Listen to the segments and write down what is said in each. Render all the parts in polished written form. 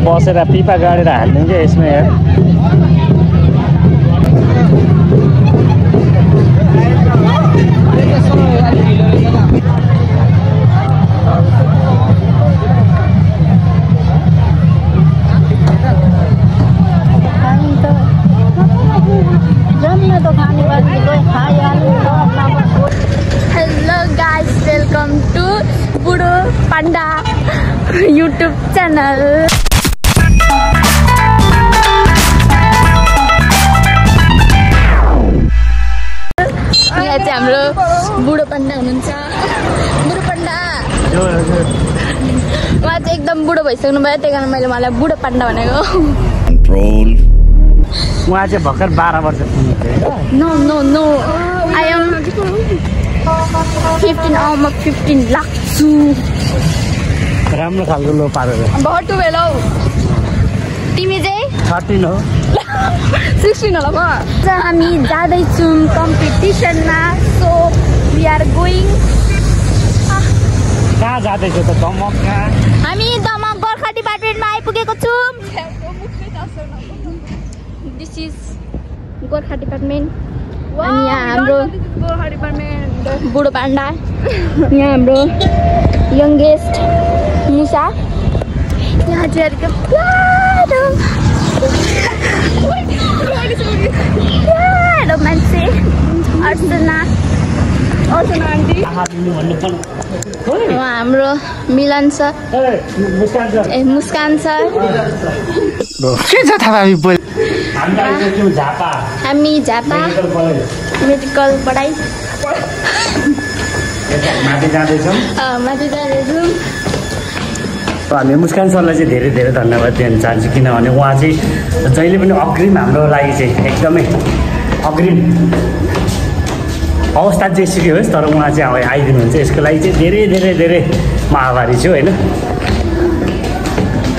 बसेर पिपा गाडेर हाल्ने क्या यसमा यार। हेलो गाइस, वेलकम टू बुढो पाण्डा यूट्यूब चैनल। यहाँ चाहिँ हाम्रो बुढो पाण्डा हुनुहुन्छ। बुढो पाण्डा उहाँ चाहिँ एकदम बुढो भइसक्नु भयो, त्यही कारण मैले उहाँलाई बुढो पाण्डा भनेको। उहाँ चाहिँ भर्खर 12 वर्ष पुग्नु। No no no, I am 15 लाग्छु। राम्रो खालको लो पारेर बहुत टुवेल हौ। तिमी चाहिँ 13 हो। 16 होला म। हामी जाँदैछौँ कम्पिटिसनमा, सो वी आर गोइङ। कहाँ जाँदैछौ त? दमक कहाँ? हामी दमक गोर्खा डिपार्टमेन्टमा आइपुगेको छौँ। This is Gorkha department. अनि यहाँ हाम्रो बुढो पाण्डा, यहाँ हाम्रो यङ्गेस्ट दिशा यहाँ चाहिँ प्यारो मान्छे अर्चना आन्टी हाम्रो मिलन सर मुस्कान सर हामी झापा मेडिकल पढाइ माथि जाँदैछौँ। हामी मुस्कान सरलाई चाहिँ धेरै धेरै धन्यवाद दिन चाहन्छु किनभने उहाँ चाहिँ जहिले पनि अग्रिम हाम्रो लागि चाहिँ एकदमै अग्रिम अवस्था जेसुकै होस् तर उहाँ चाहिँ अब आइदिनुहुन्छ यसको लागि चाहिँ धेरै धेरै धेरै म आभारी छु होइन।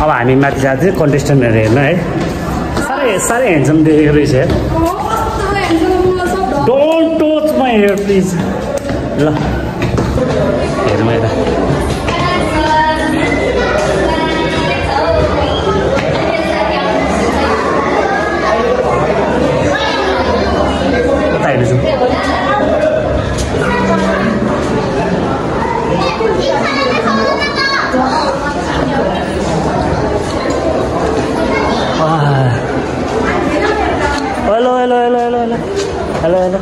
अब हामी माथि जाँदैछौँ कन्टेस्टेन्टहरू हेर्न है। साह्रै साह्रै ह्यान्डसम देखेको रहेछ। Don't touch my hair please. ल हेरौँ यता कता हेर्दैछौँ hello hello hello hello hello hello hello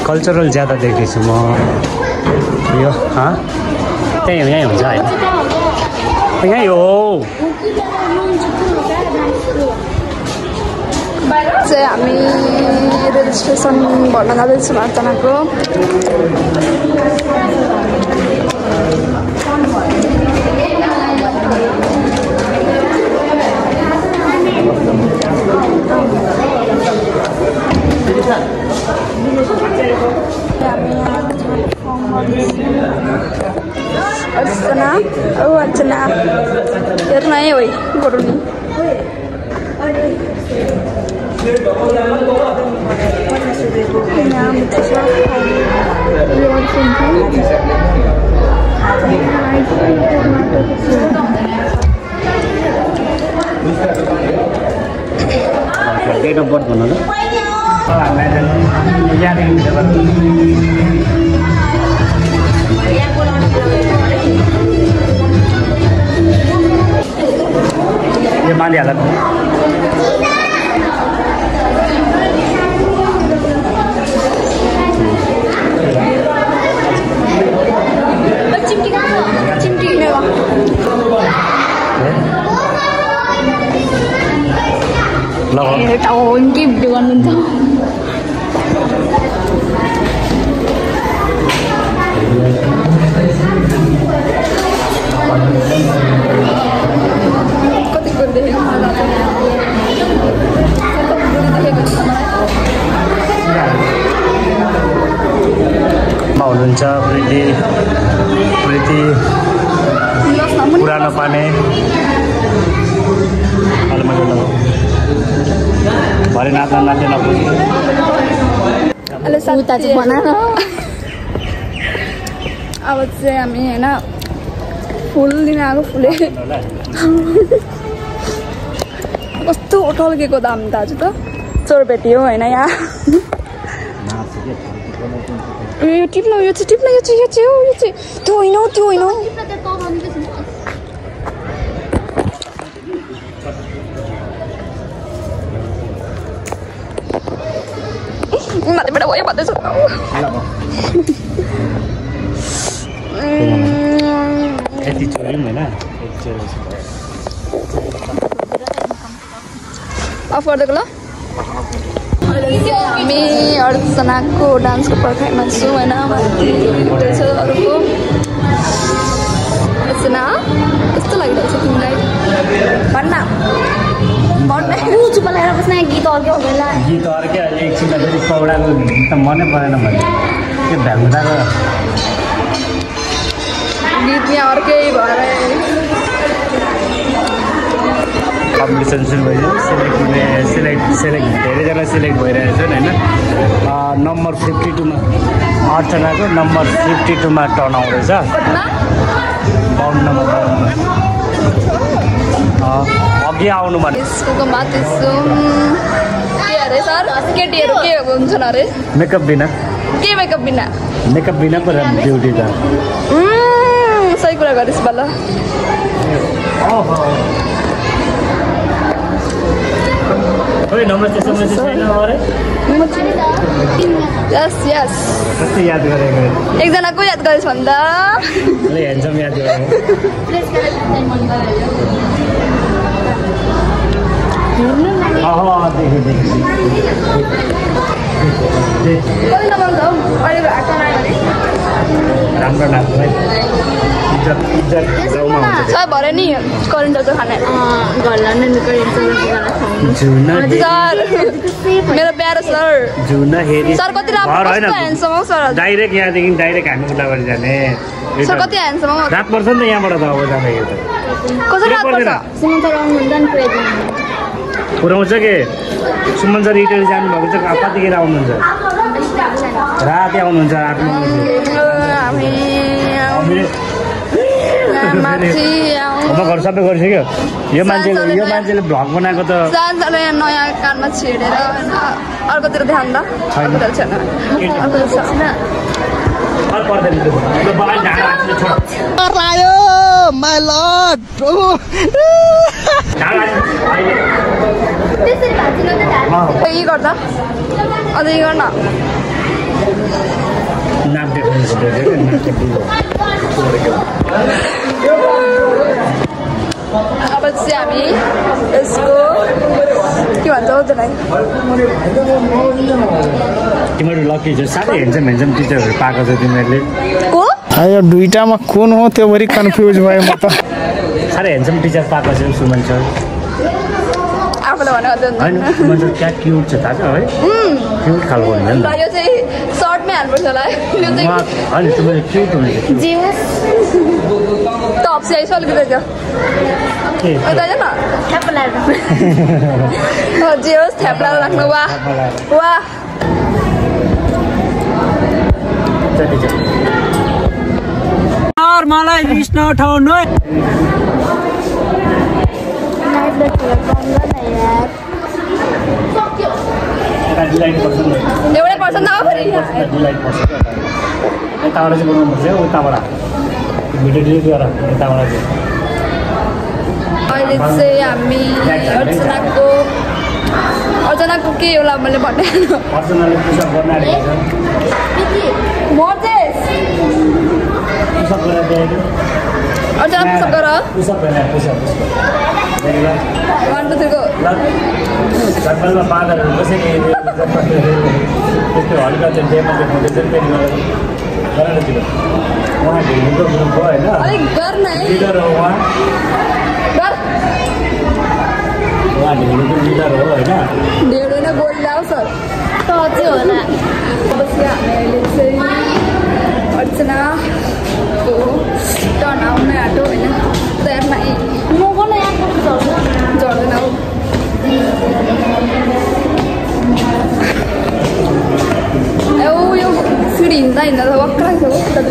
cultural ज्यादा देख्दैछु म यो त्यही यहीँ हुन्छ होइन यहीँ हो चाहिँ हामी रेजिस्ट्रेसन भर्न जाँदैछौँ अर्चनाको। अर्चना हेर्न है है गरौँ डेट अफ बर्थ भन्नु यो मालिहाल्छ गिफ्ट गर्नुहुन्छ कतिको देखेको हुनुहुन्छ प्रीति पुरानो पाने भरे नाच्न नाच्ने नबुझ्नु अब चाहिँ हामी होइन फुल दिन आएको फुले कस्तो ठल्केको दाम दाजु त चोरपेटी हो होइन यहाँ यो टिप्न यो चाहिँ टिप्न यो चाहिँ त्यो होइन त्यो होइन माथिबाट भयो भन्दैछ यति छोड्यौँ होइन अफ गरिदिएको ल हामी अर्चनाको डान्सको पर्खाइमा छौँ होइन माथि छ अरूको अर्चना कस्तो लागिरहेको छ तिमीलाई भन्न चुप लगाएर बस्न गीत अर्कै होला गीत अर्कै अहिले एकछिन फेरि पौडाको त मनै परेन भने त्यो भ्याङ्दाको गीत यहाँ अर्कै भएर कम्पिटिसन सुरु भइसक्यो सेलेक्ट धेरैजना सेलेक्ट भइरहेको छन् होइन नम्बर 52मा अर्चनाको नम्बर 52मा टर्न आउँदैछ 52 नम्बर अघि आउनु भने स्कुलको माथि के अरे सर केटीहरू के हुन्छन् अरे मेकअप बिना के मेकअप बिना मेकअप बिना पो ब्युटी त सही कुरा गरिस् बल्ल ओइ नमस्ते छैन अरे यस यस कति याद गरेको एकजनाको याद गरिस् भन्दा ले ह्यान्डसम याद गरेको राम्रो लाग्छ है इज्जत गाउँमा हुन्छ सब भरे नि करेन्ट जस्तो खाने मेरो प्यारो सर सर कति राम्रो ह्यान्डसम हौ सर डाइरेक्ट यहाँदेखि डाइरेक्ट हामी उताबाट जाने सर कति ह्यान्डसम हौ रात पर्छ नि त यहाँबाट त अब जाँदाखेरि त कसरी रात पर्छ पुऱ्याउँछ के सुमन सर इटली जानुभएको छ कतिखेर आउनुहुन्छ राति आउनुहुन्छ घर सबै गरिसक्यो यो मान्छेले भ्लग बनाएको त नयाँ कानमा छिडेर अर्कोतिर ध्यान द यी गर्दा अझ यी गर्न अब चाहिँ हामी यसको के भन्छ हौ त्यसलाई तिमीहरू लकी छौ साह्रै हेन्सम टिचरहरू पाएको छ तिमीहरूले को यो दुईटामा कुन हो त्यो भरि कन्फ्युज भयो म त साह्रै हेन्सम टिचर पाएको छ सुमन सर आफूले भनेको होइन सुमन सर क्या क्युट छ थाहा छ है क्युट खालको हुन्छ नि यो चाहिँ सर्टमै हाल्नुपर्छ होला होइन तिमीले क्युट हुन्छ टप चाहिँ अलिकति जे होस् थ्याप्ला राख्नु वाह वाह मलाई रिस नउठाउनु एउटै पर्छ नि फेरि यताबाट चाहिँ बनाउनुपर्छ उताबाट भिडियो डिलिट गर यताबाट चाहिँ अहिले चाहिँ हामी अर्चनाको के होला मैले भन्ने अर्चनाले पुसअप गर्न आएको अर्चना पुसअप गर पुसअप 1 2 3 गो जङ्गलमा बाँदरहरू बसेको त्यस्तो हल्का चाहिँ डेमा देखाउँदै चाहिँ पेन गरेर दिनु उहाँ ढिल्नुको ग्रुप हो होइन लिडर हो उहाँ ढिल्नुको लिडर हो होइन ढेँडो नै बोलिरहेको सर चाहिँ होला बसी हामी अहिले चाहिँ अर्चनाको टर्न आउनै आँटो होइन तयारमा झर्दैन हौ यो सिँढी हिँड्दा त वक्र छ कता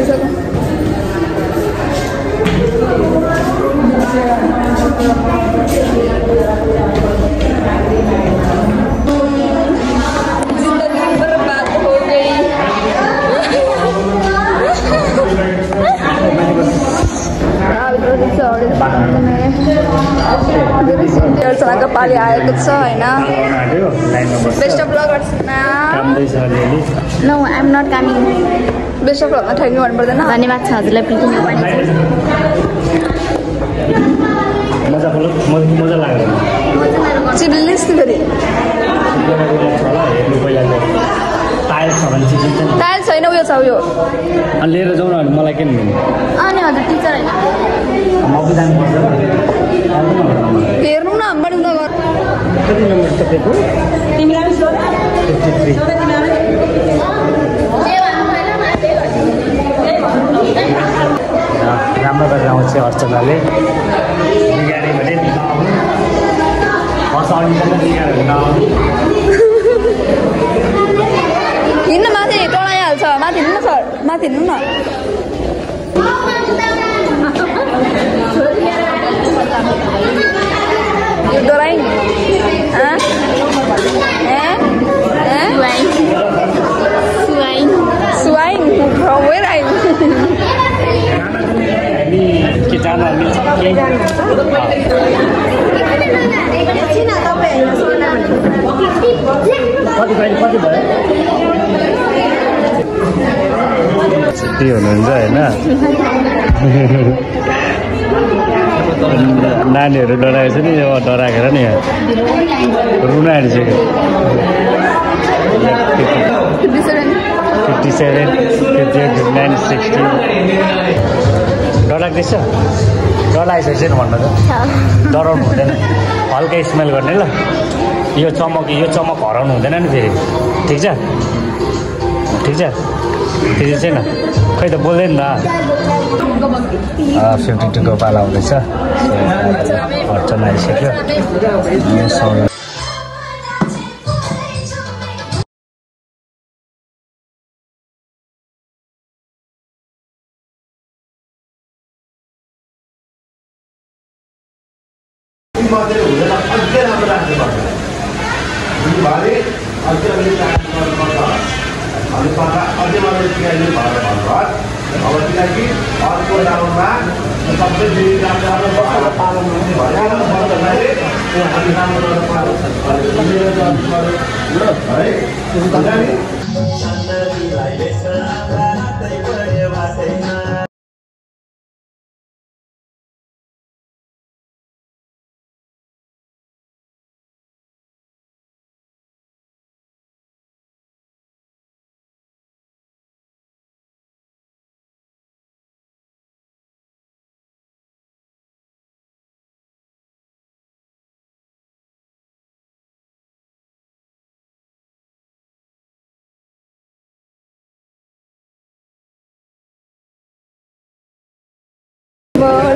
दुइसक्यो अर्चनाको पालि आएको छ होइन best of luck Archana no I am not coming best of लकमा थ्याङ्क यू भन्नु पर्दैन धन्यवाद छ हजुरलाई पिकिङ मजा लाग्यो चिल्लिस नि फेरि टाइल्स छ भने टाइल्स छैन उयो छ उयो लिएर जाउँ न मलाई के भन्नु अनि हजुर टिचर होइन म पो जानुपर्छ हेर्नु न बढी उता गर कति नम्बर तपाईँको तिमीलाई 53 राम्रो गरेर आउँछ अर्चनाले बिगाडी भने हिँड्न माथि टडाइहाल्छ माथि हिँड्नु न सर माथि हिँड्नु न यो डराइ नि सुवाइन सानो मिल्छ केही कति भयो छुट्टी हुनुहुन्छ होइन नानीहरू डराएछ नि यो डराएर नि यहाँ रुन आँटिसक्यो 57, 58, 59, 60 डर लाग्दैछ डर लागिसकेको छैन भन्नु त डराउनु हुँदैन हल्का स्मेल गर्ने ल यो चमक हराउनु हुँदैन नि फेरि ठिक छ त्यति छैन खै त बोल्दैन न 52 को पाला आउँदैछ अर्चना आइसक्यो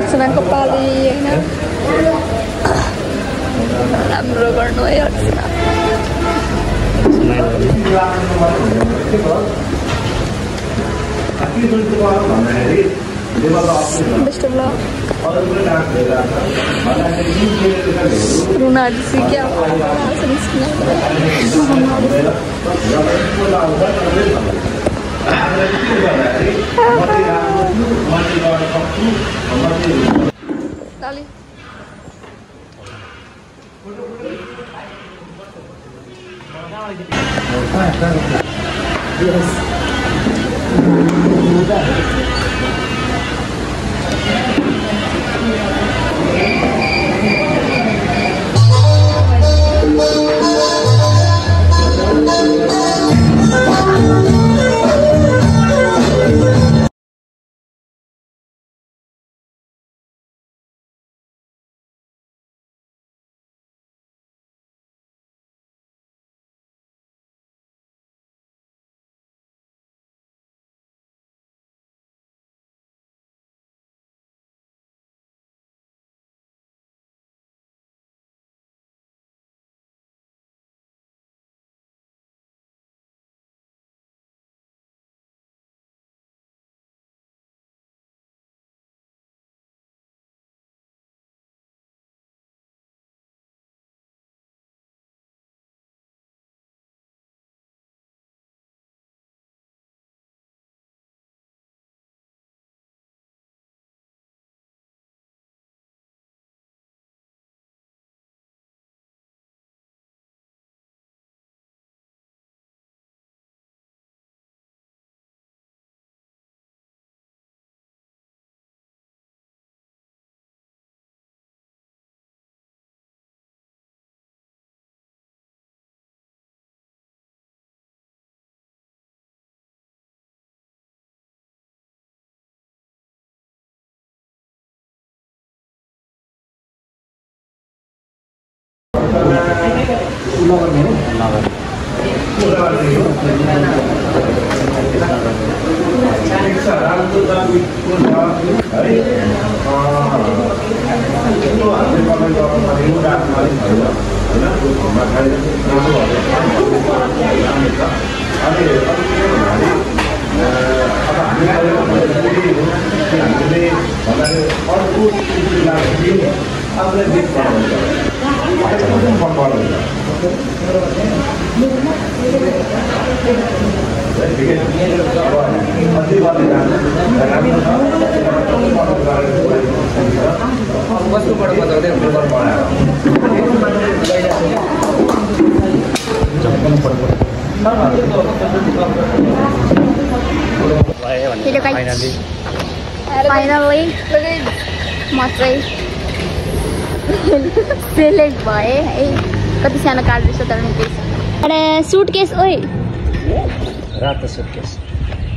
अर्चनाको पाली होइन राम्रो गर्नु है अर्चना बेस्ट अफ लक रुना क्या Dali. फाइनली म चाहिँ सेलेक्ट भएँ है। कति सानो कार्ड रहेछ तर एउटा सुटकेस ओइ रातो सुटकेस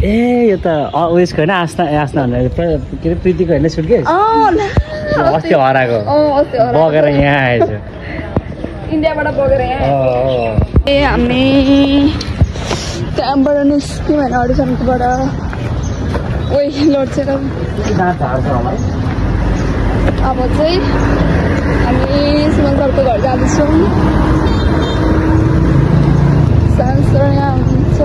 ए यो त उयसको होइन आस्था के अरे प्रीतिको होइन सुटकेस अस्ति हराएको बगेर यहाँ आएछ इन्डियाबाट बगेर यहाँ ए हामी त्यहाँबाट निस्क्यौँ होइन अडिसनकोबाट ओइ लोड चाहिँ अब चाहिँ हामी सुमनसरको घर जाँदैछौँ। यहाँ हुन्छ